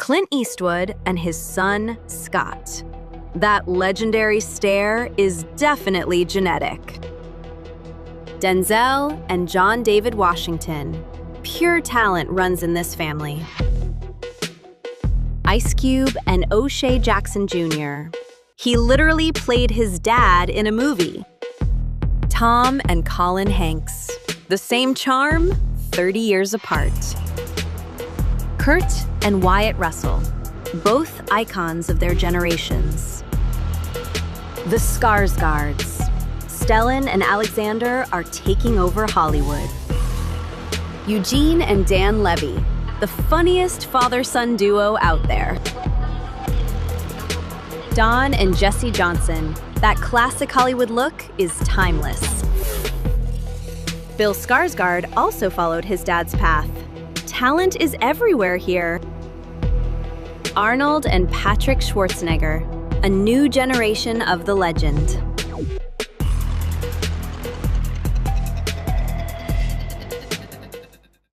Clint Eastwood and his son, Scott. That legendary stare is definitely genetic. Denzel and John David Washington. Pure talent runs in this family. Ice Cube and O'Shea Jackson Jr. He literally played his dad in a movie. Tom and Colin Hanks. The same charm, 30 years apart. Kurt and Wyatt Russell. Both icons of their generations. The Skarsgårds. Stellan and Alexander are taking over Hollywood. Eugene and Dan Levy. The funniest father-son duo out there. Don and Jesse Johnson. That classic Hollywood look is timeless. Bill Skarsgård also followed his dad's path. Talent is everywhere here. Arnold and Patrick Schwarzenegger. A new generation of the legend.